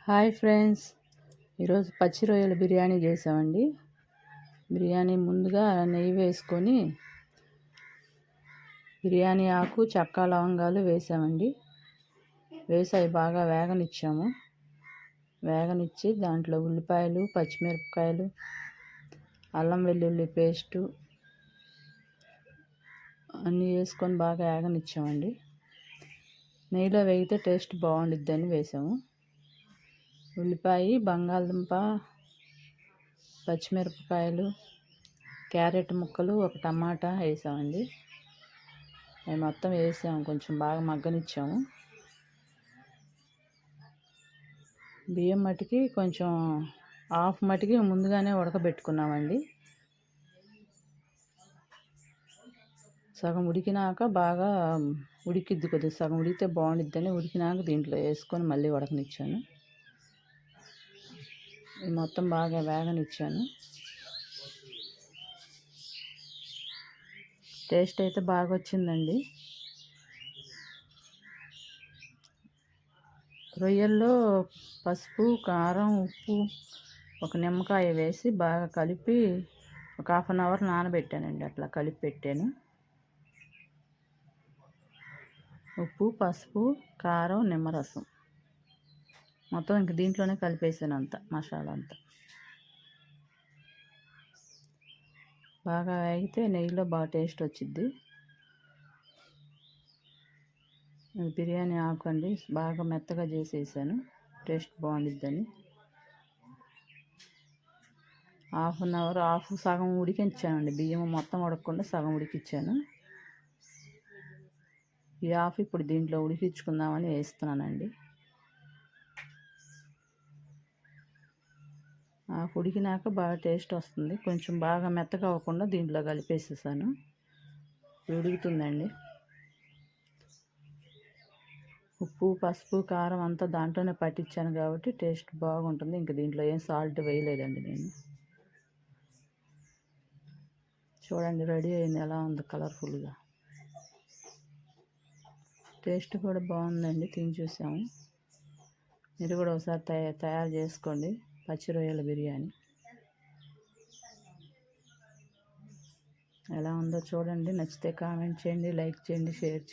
Hi friends, ఈరోజు పచ్చి రొయ్యల బిర్యానీ చేసామండి. బిర్యానీ ముందుగా నెయ్యి వేసుకొని బిర్యానీ ఆకు, చెక్క, లవంగాలు వేసామండి. వేసి అవి బాగా వేగనిచ్చి దాంట్లో ఉల్లిపాయలు, పచ్చిమిరపకాయలు, అల్లం వెల్లుల్లి పేస్టు అన్నీ వేసుకొని బాగా వేగనిచ్చామండి. నెయ్యిలో వేగితే టేస్ట్ బాగుండిద్దని వేసాము. ఉల్లిపాయ, బంగాళదుంప, పచ్చిమిరపకాయలు, క్యారెట్ ముక్కలు, ఒక టమాటా వేసామండి. అవి మొత్తం వేసాము, కొంచెం బాగా మగ్గనిచ్చాము. బియ్యం మట్టికి కొంచెం హాఫ్ మట్టికి ముందుగానే ఉడకబెట్టుకున్నామండి. సగం ఉడికినాక బాగా ఉడికిద్ది, కొద్దిగా సగం ఉడికితే బాగుండిద్దని ఉడికినాక దీంట్లో వేసుకొని మళ్ళీ ఉడకనిచ్చాను. మొత్తం బాగా వేగనిచ్చాను. టేస్ట్ అయితే బాగా వచ్చిందండి. రొయ్యల్లో పసుపు, కారం, ఉప్పు, ఒక నిమ్మకాయ వేసి బాగా కలిపి ఒక 1/2 అవర్ నానబెట్టానండి. అట్లా కలిపి పెట్టాను. ఉప్పు, పసుపు, కారం, నిమ్మరసం మొత్తం ఇంక దీంట్లోనే కలిపేసాను, అంతా మసాలా అంతా. బాగా వేగితే నెయ్యిలో బాగా టేస్ట్ వచ్చిద్ది. బిర్యానీ ఆకు అండి, బాగా మెత్తగా చేసేసాను, టేస్ట్ బాగుండిద్దని. 1/2 అవర్ సగం ఉడికించానండి. బియ్యం మొత్తం ఉడకకుండా సగం ఉడికించాను. ఈ హాఫ్ ఇప్పుడు దీంట్లో ఉడికించుకుందామని వేస్తున్నానండి. ఉడికినాక బాగా టేస్ట్ వస్తుంది. కొంచెం బాగా మెత్తగా అవ్వకుండా దీంట్లో కలిపేసేసాను. ఉడుకుతుందండి. ఉప్పు, పసుపు, కారం అంతా దాంట్లోనే పట్టించాను కాబట్టి టేస్ట్ బాగుంటుంది. ఇంక దీంట్లో ఏం సాల్ట్ వేయలేదండి నేను. చూడండి, రెడీ అయింది, ఎలా ఉంది కలర్ఫుల్గా. టేస్ట్ కూడా బాగుందండి, తిని చూసాము. మీరు కూడా ఒకసారి తయారు చేసుకోండి పచ్చి రొయ్యల బిర్యానీ. ఎలా ఉందో చూడండి. నచ్చితే కామెంట్ చేయండి, లైక్ చేయండి, షేర్ చేయండి.